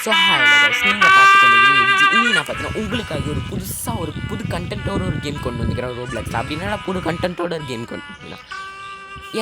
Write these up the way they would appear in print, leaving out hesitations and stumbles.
So நீங்கள் பார்த்து கொண்டு இன்னும் நான் பார்த்தீங்கன்னா உங்களுக்காக ஒரு புதுசாக ஒரு புது கண்டென்ட்டோட ஒரு கேம் கொண்டு வந்துக்கிறேன் ரோப்ளாக்ஸ். அப்படின்னா புது கண்டென்ட்டோட ஒரு கேம் கொண்டு வந்துக்கிறேன்.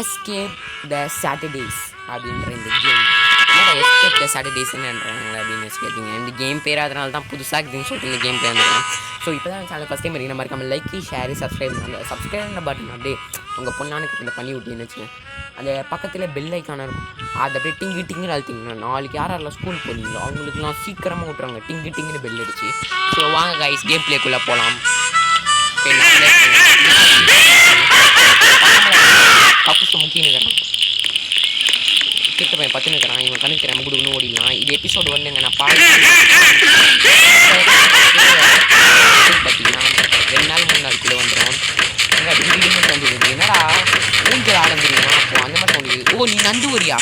எஸ்கேப் த சாட்டர்டேஸ் அப்படின்ற இந்த கேம். எஸ்கேப் த சாட்டர்டேஸ்ன்னுன்றாங்க அப்படின்னு வச்சுக்கிட்டீங்க. இந்த கேம் பேர் அதனால தான் புதுசாக இருக்குதுன்னு சொல்லிட்டு இந்த கேம் பேர் வந்துருக்கேன். ஸோ இப்போ தான் சேனல் ஃபஸ்ட் டைம் நம்ம மறக்காமல் லைக் ஷேர் சப்ஸ்கிரைப் பட்டன் அப்படியே உங்கள் பொண்ணானு கிட்ட பண்ணி விட்டீங்கன்னு வச்சுக்கோங்க. அந்த பக்கத்தில் பெல் ஐக்கான இருக்கும், அதை அப்படியே டிங்கு அழுத்திங்கன்னா நாளைக்கு யாரெல்லாம் ஸ்கூல் போகிறீங்களோ அவங்களுக்குலாம் சீக்கிரமாக விட்ருவாங்க டிங்குன்னு பெல் அடிச்சு. ஸோ வாங்க கைஸ் கேம் பிளேக்குள்ளே போகலாம். கப்புக்கு முக்கியம் கிட்ட பையன் பத்து நிற்கிறான், இவன் கணக்கு தெரியாமல் கொடுக்கணும் ஓடிடலாம். இது எபிசோடு வந்துங்க நான் பார்த்தீங்கன்னா 2 நாள் 3 நாளுக்குள்ளே வந்துடும். என்னடா ஊஞ்சல் ஆரம்பிக்கிறீங்க அப்போ அந்த மாதிரி சவுண்டு கேட்குது. ஓ நீ நண்டு வரியா?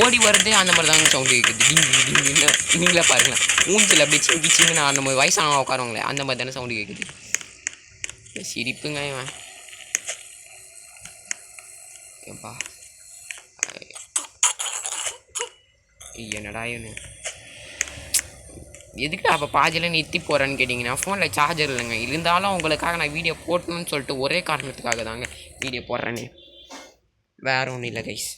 ஓடி வருதே அந்த மாதிரி தாங்க சவுண்டு கேட்குது. டிங்கு நீங்களே பாருங்களேன், ஊஞ்சல் அப்படி சிங்கின்னு நம்ம வயசானவங்க உட்காருவாங்களே அந்த மாதிரி தானே சவுண்டு கேட்குது. சிரிப்புங்க இவன். ஏப்பா என்னடா இவனு எதுக்கு அப்போ பாதியில் நிறுத்தி போகிறேன்னு கேட்டிங்கன்னா ஃபோனில் சார்ஜர் இல்லைங்க. இருந்தாலும் உங்களுக்காக நான் வீடியோ போட்டணும்னு சொல்லிட்டு ஒரே காரணத்துக்காக தாங்க வீடியோ போடுறேன்னு, வேறு ஒன்றும் இல்லை கைஸ்.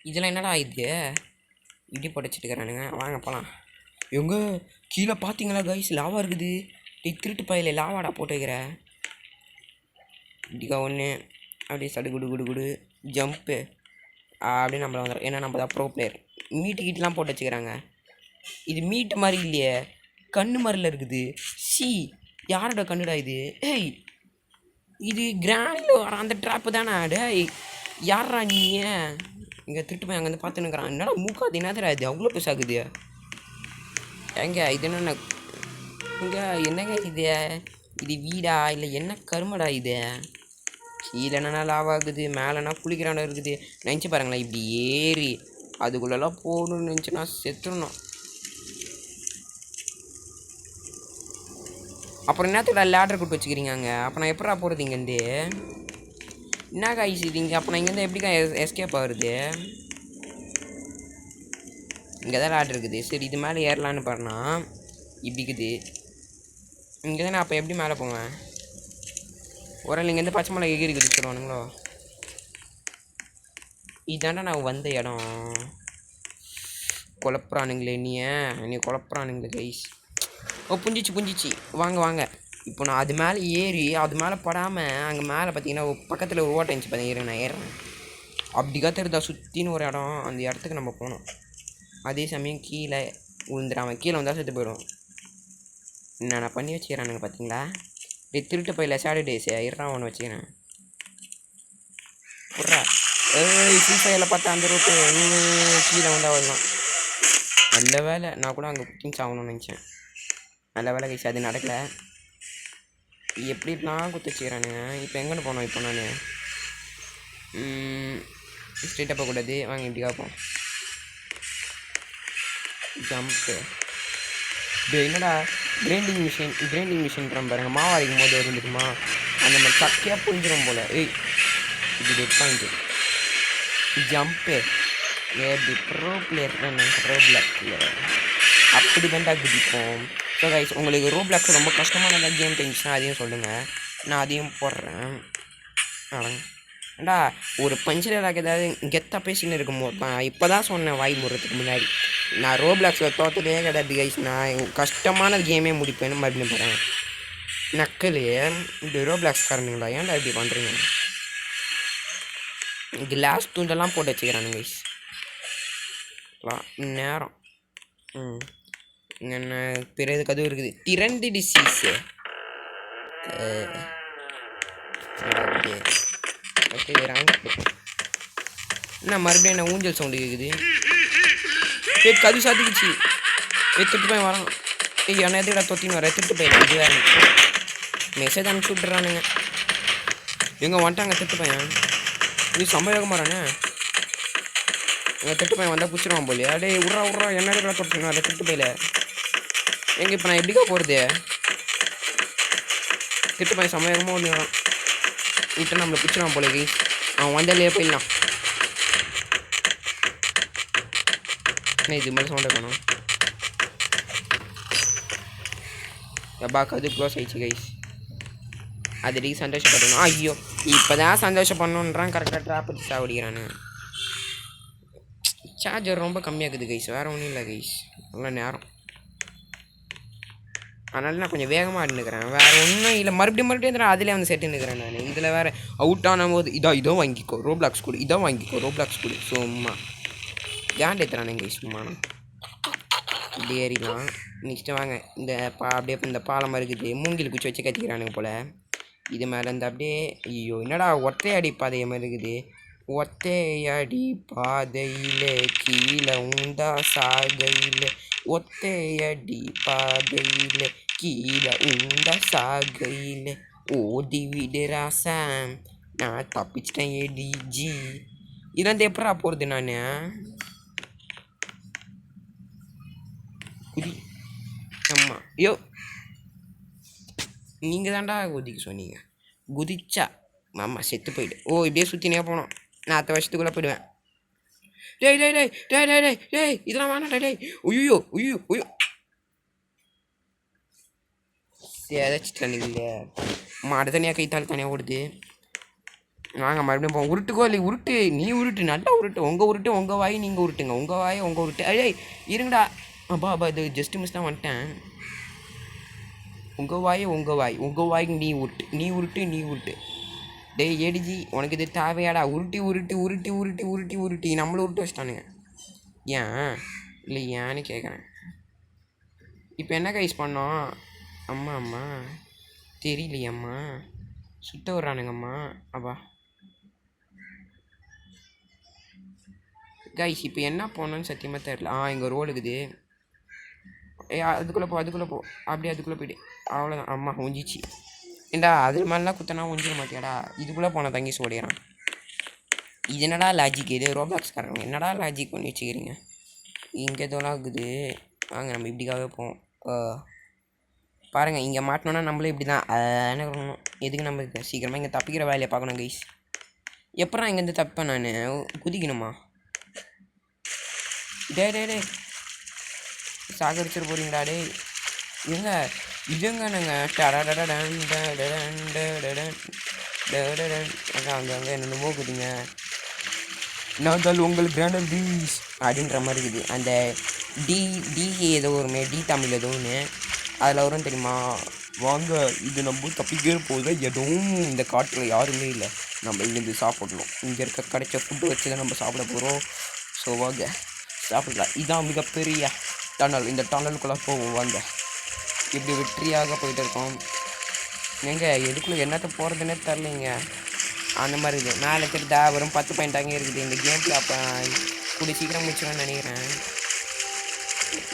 இதெல்லாம் என்னடா இது இடி படிச்சுட்டு இருக்கிறானுங்க. வாங்க போகலாம். எங்க கீழே பார்த்தீங்களா கைஸ் லாவா இருக்குது. திருட்டு பையில லாவாடா போட்டு வைக்கிற இப்படிக்கா ஒன்று அப்படியே சடு குடு ஜம்ப்பு அப்படியே நம்மளை வந்துடும். ஏன்னா நம்ம தான் ப்ரோ பிளேயர். மீட்டுக்கிட்டலாம் போட்டு வச்சுக்கிறாங்க. இது மீட்டு மாதிரி இல்லையே, கண்ணு மாதிரில இருக்குது. யாரோட கண்ணுடா இது? ஏய் இது கிராண்டில் வர அந்த ட்ராப்பு தானே? டேய் யாரா நீ? இங்கே திருட்டு போய் அங்கேருந்து பார்த்துன்னுக்குறான். என்னடா மூக்காது என்னதுடா இது அவ்வளோ பெருசாகுது? ஏங்க இது என்னென்ன இங்கே என்னங்க இது வீடா இல்லை என்ன கருமடா இது? கீழே என்னென்னா லாவாகுது, மேலேனா குளிக்கிறான இருக்குது. நினச்சி பாருங்களேன், இப்படி ஏறி அதுக்குள்ளெல்லாம் போகணுன்னு நினச்சினா செத்துடணும். அப்புறம் என்னத்துக்கு லேடர் கூட்டு வச்சுக்கிறீங்க அங்கே? அப்போ நான் எப்படா போகிறது இங்கேருந்து? என்ன காய்ச்சி இங்கே? அப்போ நான் இங்கேருந்து எப்படிக்கா எஸ்கேப் ஆகுறது? இங்கே தான் லேடர் இருக்குது. சரி இது மேலே ஏறலான்னு பாருண்ணா இப்படி இருக்குது. இங்கே தானே அப்போ எப்படி மேலே போவேன்? ஒரு இங்கேருந்து பச்சை மலை எகிரி குதிச்சுடுவானுங்களோ? இதாண்டா நான் வந்த இடம். குழப்புறானுங்களே நீ குழப்புறானுங்களே கைஸ். ஓ புஞ்சிச்சு வாங்க. இப்போ நான் அது மேலே ஏறி அது மேலே படாமல் அங்கே மேலே பார்த்தீங்கன்னா பக்கத்தில் ஒரு ஓட்டை இருந்துச்சு பார்த்தீங்கன்னா நான் ஏறுறேன். அப்படி கற்றுருந்தா சுற்றின்னு ஒரு இடம், அந்த இடத்துக்கு நம்ம போகணும். அதே சமயம் கீழே விழுந்துடாமல் கீழே வந்தால் செத்து போயிடும். நான் பண்ணி வச்சுக்கிறானுங்க பார்த்தீங்களா? திருட்டு பையில சாட்டர்டேஸே இருறான் ஒன்று வச்சுக்கிறேன். புட்றா சீசையில் பார்த்தா அந்த ரோட்டு கீழே வந்தால் வரலாம். நல்ல வேலை நான் கூட அங்கே குக்கிங்ஸ் ஆகணும்னு நினச்சேன். நல்ல வேலை கைஸ் அது நடக்கலை. எப்படிலாம் குத்து வச்சுக்கிறானுங்க. இப்போ எங்கன்னு போனோம்? இப்போ நான் ஸ்ட்ரெயிட்டாக போகக்கூடாது. வாங்க இப்படி பார்ப்போம். ஜம்ப்பு என்னடா கிரைண்டிங் மிஷின் பாருங்கள். மாவு அரைக்கும் போது வந்துருக்குமா அந்த மாதிரி சக்கையாக புரிஞ்சிடும் போல். இது டெட் பாயிண்ட்டு. ஜம்ப்பு எப்படி ப்ரோ பிளேயர் அப்படி தான்டா குதிப்போம். ஸோ கைஸ் உங்களுக்கு ரோப்ளாக்ஸ் ரொம்ப கஷ்டமான கேம் தெரிஞ்சுன்னா அதையும் சொல்லுங்கள், நான் அதையும் போடுறேன். ஏண்டா ஒரு பஞ்சராக ஏதாவது கெத்தாக பேசின்னு இருக்கும் போது இப்போ தான் சொன்னேன் வாய் முறதுக்கு முன்னாடி. நான் ரோப்ளாக்ஸில் தோற்றதே கிடையாது கைஸ். நான் கஷ்டமான கேமே முடிப்பேன்னு மறுபடியும் போகிறேன். நக்கல் இந்த ரோப்ளாக்ஸ் காரணங்களா ஏன்டா இப்படி பண்ணுறீங்க? கிளாஸ் தூண்டெல்லாம் போட்டு வச்சுக்கிறானு கைஸ். நேரம் என்ன பிறகு கதவு இருக்குது. திறந்து டிசீஸு என்ன மறுபடியும் என்ன ஊஞ்சல் சவுண்டு கேட்குது? கதவு சாத்திக்கிச்சு. திருட்டு போய் வரான். என்ன எதுக்கடா தொத்தின்னு வர? திருட்டு போய் இது வேறு மெசேஜ் அனுப்பிச்சி விட்டுறானுங்க. எங்கே வந்துட்டாங்க திருட்டு பையன்? இது சம்பவம் வரானே. எங்கள் திருட்டு பையன் வந்தால் பிடிச்சிருவான் போலியா? டே விட்றா என்ன எதுக்கடா தொட்டினா அதை திருட்டு பையில எங்கே? இப்போ நான் எப்படிக்கா போகிறது? திருட்டு பையன் சமயமாக ஒன்று வரான். விட்டு நம்மளை பிடிச்சிருவான் போலே. அவன் வந்தாலே போயிடலாம். இது மேலே சவுண்ட் இருக்கணும். எப்பா கது க்ளோஸ் ஆயிடுச்சு கைஸ். அது சந்தோஷப்படணும். ஐயோ இப்போ தான் சந்தோஷப்படணுன்றான். கரெக்டாக ட்ராப் வச்சு சாவடிக்கிறானு. சார்ஜர் ரொம்ப கம்மியாகுது கைஸ். வேறு ஒன்றும் இல்லை கைஸ். அவ்வளோ நேரம் அதனால நான் கொஞ்சம் வேகமாக ஆடினுக்கிறேன். வேறு ஒன்றும் இல்லை. மறுபடியும் தான் அதிலே வந்து செட்டுன்னுக்கிறேன் நான். இதில் வேறு அவுட் ஆனும் போது இதோ வாங்கிக்கோ ரோப்ளாக்ஸ் கொடு, இதோ வாங்கிக்கோ ரோப்ளாக்ஸ் கொடு. சும்மா ஜாண்ட் ஏற்றுறானுங்க கைஸ். சும்மா இப்படி ஏறிலாம். நெக்ஸ்ட்டு வாங்க இந்த அப்படியே இந்த பாலம் இருக்குது. மூங்கில் குச்சி வச்சு கத்திக்கிறானுங்க போல். இது மேலே இருந்து அப்படியே ஐயோ என்னடா ஒத்தையடி பாதையை மாதிரி இருக்குது. ஒத்தையடி பாதையில் கீழே உண்டா சாகையில், ஒத்தையடி பாதையில் கீழே உண்டா சாகையில், ஓடி விடு ராசா நான் தப்பிச்சிட்டேன் ஏடிஜி. இதான் எப்படா போகிறது நான்? குதி. ஆமாம் ஐயோ நீங்கள் தான்டா குதிக்க சொன்னீங்க. குதிச்சா ஆமாம் செத்து போயிடு. ஓ இப்படியே சுற்றினே போனோம். நான் அடுத்த வருஷத்துக்குள்ளே போயிடுவேன். டேய் டேய் டேய் டேய் டேய் டேய் டேய் இதெல்லாம் வேணாம் டேய். ஐயோ ஐயோ ஐயோ ஏதாச்சும் இல்லையா மாடு தனியாக கைத்தால் தனியாக ஓடுது. வாங்க மறுபடியும் போவோம். உருட்டுக்கோ இல்லை உருட்டு. நீ உருட்டு நல்லா உருட்டு. உங்கள் உருட்டு உங்கள் வாய் நீங்கள் உருட்டுங்க. உங்கள் வாயை உங்கள் உருட்டு. ஐய் இருங்கடா. அப்பா இது ஜஸ்ட் மிஸ் தான் வந்துட்டேன். உங்கள் வாயை உங்கள் வாய்க்கு நீ உருட்டு. டேய் ஏடிஜி உனக்கு இது தேவையாடா? உருட்டி நம்மளை உருட்டு வச்சிட்டானுங்க. ஏன் இல்லை ஏன்னு கேட்குறேன். இப்போ என்ன கைஸ் பண்ணோம்? அம்மா தெரியலையம்மா சுத்த விட்றானுங்கம்மா. அப்பா கைஸ் இப்போ என்ன போனோன்னு சத்தியமாக தெரியல. இங்கே ரோடு இருக்குது. அதுக்குள்ளே போ அப்படியே அதுக்குள்ளே போய்ட்டு அவ்வளோதான். அம்மா ஒஞ்சிச்சு. ஏண்டா அது மாதிரிலாம் குத்தனா ஒஞ்சிட மாட்டியாடா? இதுக்குள்ளே போனால் தங்கி சோடிறான். இது என்னடா லாஜிக்? இது ரோபாக்ஸ்காரங்க என்னடா லாஜிக் பண்ணி வச்சுக்கிறீங்க? இங்கே எதோலாம் இருக்குது. வாங்க நம்ம இப்படிக்காகவே போவோம். பாருங்கள் இங்கே மாட்டினோன்னா நம்மளும் இப்படி தான் என்ன பண்ணணும். எதுக்கு நம்ம சீக்கிரமாக இங்கே தப்பிக்கிற வேலையை பார்க்கணும் கைஸ். எப்படா இங்கேருந்து தப்பேன் நான்? குதிக்கணுமா? டே சாகரிச்சிட போகிறீங்களா? டே எங்க இதுங்க நாங்கள் அங்கே என்னென்னமோ இருக்குதுங்க. நான் தான் உங்கள் கிராண்டர் பீஸ் அப்படின்ற மாதிரி இருக்குது. அந்த டி ஏதோ ஒருமே டி தமிழ் ஏதோ ஒன்று அதில் வரும் தெரியுமா? வாங்க இது நம்ம தப்பிக்கிற போது எதுவும் இந்த காட்டில் யாருமே இல்லை. நம்ம இங்கேருந்து சாப்பிடணும். இங்கே இருக்க கிடைச்ச ஃபுட்டு வச்சு தான் நம்ம சாப்பிட போகிறோம். ஸோ வாங்க சாப்பிடலாம். இதான் மிகப்பெரிய டனல். இந்த டனலுக்குள்ளே போவோம் வாங்க. இப்படி வெற்றியாக போயிட்டு இருக்கோம். எங்க எதுக்குள்ளே என்னத்தை போகிறதுனே தெரிலிங்க. அந்த மாதிரி இருக்குது. மேலே திருதா வெறும் 10 பாயிண்ட் அங்கே இருக்குது. இந்த கேமில் அப்போ கூடி சீக்கிரம் முடிச்சிடும்னு நினைக்கிறேன்.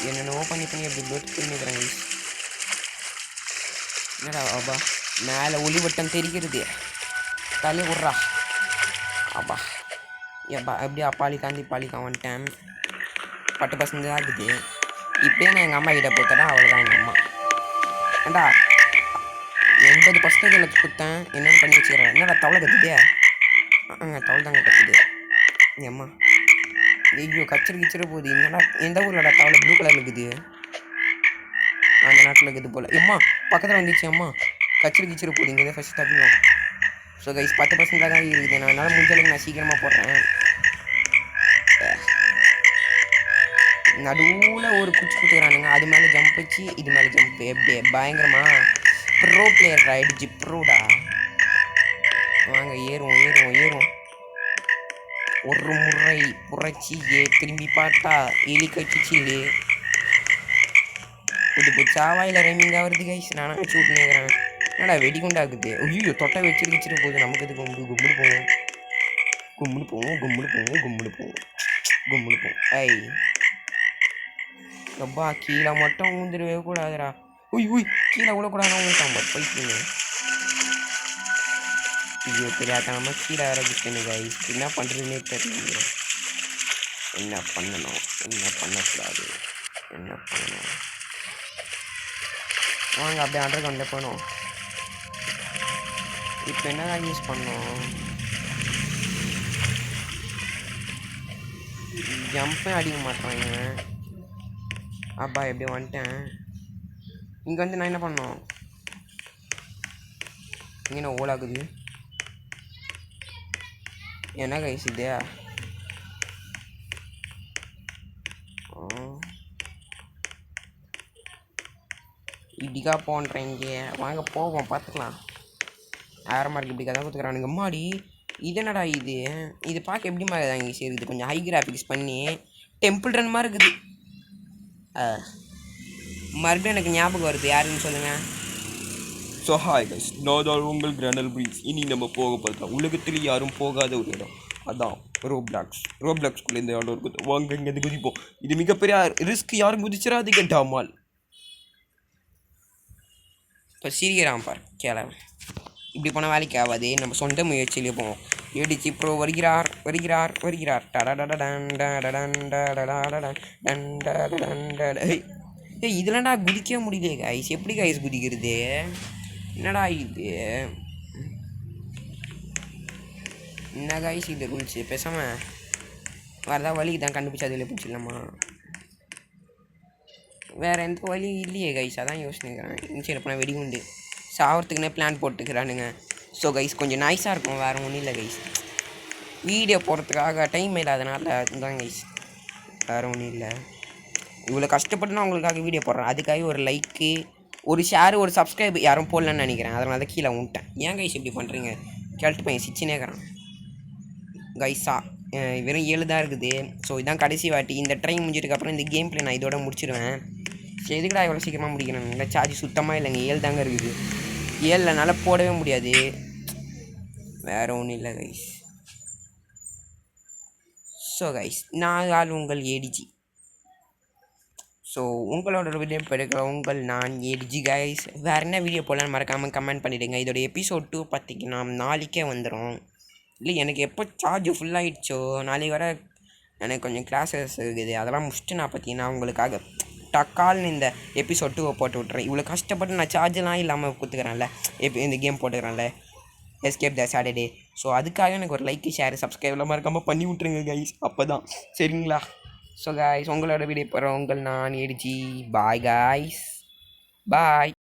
என்னென்னவோ பண்ணி எப்படி பண்ணிக்கிறேன். என்னடா அப்பா மேலே ஒளிவட்டம் தெரிகிறது. தலையை விட்றா அப்பா. எப்படியா பாலி தாண்டி வந்துட்டேன். 10% தான் இருக்குது. இப்போயே நான் எங்கள் அம்மா கிட்ட போய்த்தடா அவ்வளோதான். எங்கள் அம்மா ஏண்டா 80% கொடுத்தேன். என்னென்னு பண்ணி வச்சுக்கிறேன். என்னடா தவளை கற்றுதே? தவளை தாங்க கற்றுது. அம்மா ஐயோ கிச்சிட போகுது. என்னடா எந்த ஊரில்டா தவளை ப்ளூ கலரில் இருக்குது? அந்த நாட்டில் இருக்குது போல். எம்மா பக்கத்தில் வந்துச்சு. அம்மா கிச்சிட போகுது. இங்கே ஃபஸ்ட்டு தப்பிடும். ஸோ கைஸ் 10% தான் இருக்குது. நான் என்னால் முடிஞ்சளவுக்கு நான் சீக்கிரமாக போடுறேன். நடுவில் ஒரு குச்சி குத்துக்கிறானுங்க. அது மேலே ஜம்ப் வச்சு இது மேலே ஜம்ப் எப்படியே பயங்கரமாக ப்ரோ பிளேயர் ஆகிடுச்சு. ப்ரோடா வாங்க ஏறுவோம். ஒரு முறை புரட்சி திரும்பி பார்த்தா எலி கட்சிச்சு புது சாவாயில் ரைமிங்காக வருது கைஸ். நானாக வச்சு விட்டுனுக்கிறேன். என்னடா வெடிகுண்டாக்குது. ஐயோ தொட்டை வச்சுட்டு போகுது. நமக்கு எது கும்முன்னு போவோம். ஐ அப்பா கீழே மட்டும் ஊந்துடவே கூடாதுடா. கீழே விடக்கூடாதுன்னா ஊட்டான் போயிட்டுங்க. ஐயோ தெரியாதனமா கீழே ஆரம்பிச்சுன்னு கைஸ். என்ன பண்ணுறதுன்னே தெரியல. என்ன பண்ணணும் என்ன பண்ணக்கூடாது என்ன பண்ணணும். வாங்க அப்படியே அண்டர் கிரவுண்டில் போனோம். இப்போ என்னதான் யூஸ் பண்ணோம்? ஜம்பே அடிக்க மாட்டாங்க. அப்பா எப்படி வந்துட்டேன். இங்கே வந்து நான் என்ன பண்ணோம், இங்கே என்ன ஓலாகுது, என்ன கைஸ் இது? இப்படிக்கா போன்றீங்க, வாங்க போவோம் பார்த்துக்கலாம். 1000 மார்க் இப்படிக்கா தான் கொடுத்துக்கிறானுங்க. அம்மாடி இது என்னடா இது? இது பார்க்க எப்படி மாதிரி தான் இங்கே இருக்குது, கொஞ்சம் ஹை கிராஃபிக்ஸ் பண்ணி டெம்பிள் ரன் மாதிரி இருக்குது. மறுபடியும் எனக்கு ஞாபகம் வருது, யாருன்னு சொல்லுங்கள். ஸோ ஹாய் கைஸ், நான் தான் உங்கள் கிராண்டல் பிரீஸ். இனி நம்ம போக பார்த்தா உலகத்தில் யாரும் போகாத ஒரு இடம், அதான் ரோப்ளாக்ஸ்குள்ளே இந்த இடம் இருக்குது. வாங்க இங்கே குதிப்போம். இது மிகப்பெரிய ரிஸ்க், யாரும் குதிச்சிடாதீங்க டாமால். இப்போ சிரிக்கிறான் பார் கேளவன். இப்படி போனால் வேலைக்கு ஆகாது, நம்ம சொந்த முயற்சியிலே போவோம். ஏடிச்சி ப்ரோ வருகிறார். ஏய் இதெல்லாம்டா குதிக்க முடியலையே கைஸ், எப்படி கைஸ் குதிக்கிறது? என்னடா இது, என்ன கைஸ் இது ரூல்ஸு? பேசாமல் வரதா வழிக்கு தான் கண்டுபிடிச்சி அதில் பிடிச்சிடலாமா? வேறு எந்த வழியும் இல்லையே கைஸ், அதான் யோசிச்சுக்கிறேன். இன்சைட் போனால் வெடிகுண்டு சாவறதுக்குன்னே பிளான் போட்டுக்கிறானுங்க. ஸோ கைஸ் கொஞ்சம் நைஸாக இருக்கும், வேறு ஒன்றும் இல்லை கைஸ். வீடியோ போடுறதுக்காக டைம் இல்லாதனால அதுதான் கைஸ், வேறு ஒன்றும் இல்லை. இவ்வளோ கஷ்டப்பட்டு நான் உங்களுக்காக வீடியோ போடுறேன், அதுக்காக ஒரு லைக்கு, ஒரு ஷேரு, ஒரு சப்ஸ்கிரைப் யாரும் போடலன்னு நினைக்கிறேன். அதனால தான் கீழே விட்டேன். ஏன் கைஸ் இப்படி பண்ணுறீங்க? கேள்ட்டு பையன் சிச்சினேக்கிறான் கைஸா. வெறும் 7 தான் இருக்குது. ஸோ இதான் கடைசி வாட்டி. இந்த ட்ரெயின் முடிஞ்சதுக்கப்புறம் இந்த கேம் பிளே நான் இதோட முடிச்சிடுவேன். சரி எதுக்குடா இவ்வளோ சீக்கிரமாக முடிக்கணும்? இல்லை சார்ஜ் சுத்தமாக இல்லைங்க, 7 தாங்க இருக்குது. 7னால போடவே முடியாது, வேறு ஒன்றும் இல்லை கைஸ். ஸோ கைஸ் நான் உங்கள் ஏடிஜி. ஸோ உங்களோட வீடியோ எடுக்கிற நான் ஏடிஜி கைஸ். வேறு என்ன வீடியோ போடலான்னு மறக்காமல் கமெண்ட் பண்ணிவிடுங்க. இதோட எபிசோட் 2 பார்த்திங்கன்னா நாளைக்கே வந்துடும். இல்லை எனக்கு எப்போ சார்ஜ் ஃபுல்லாகிடுச்சோ, நாளைக்கு வர எனக்கு கொஞ்சம் கிளாஸஸ் இருக்குது, அதெல்லாம் முடிச்சுட்டு நான் பார்த்தீங்கன்னா உங்களுக்காக டக்கால்னு இந்த எபிசோட் 2 போட்டு விட்றேன். இவ்வளோ கஷ்டப்பட்டு நான் சார்ஜெலாம் இல்லாமல் கொடுத்துக்கிறேன்ல, இந்த கேம் போட்டுக்கிறேன்ல, எஸ்கேப் த சாட்டர்டே. ஸோ அதுக்காக எனக்கு ஒரு லைக், ஷேர், சப்ஸ்கிரைப்லாம் மறக்காமல் பண்ணி விட்ருங்க கைஸ், அப்போ தான் சரிங்களா? ஸோ கைஸ் உங்களோட வீடியோ போகிறோம் நான் ஏடிஜி. பாய் கைஸ், பாய்.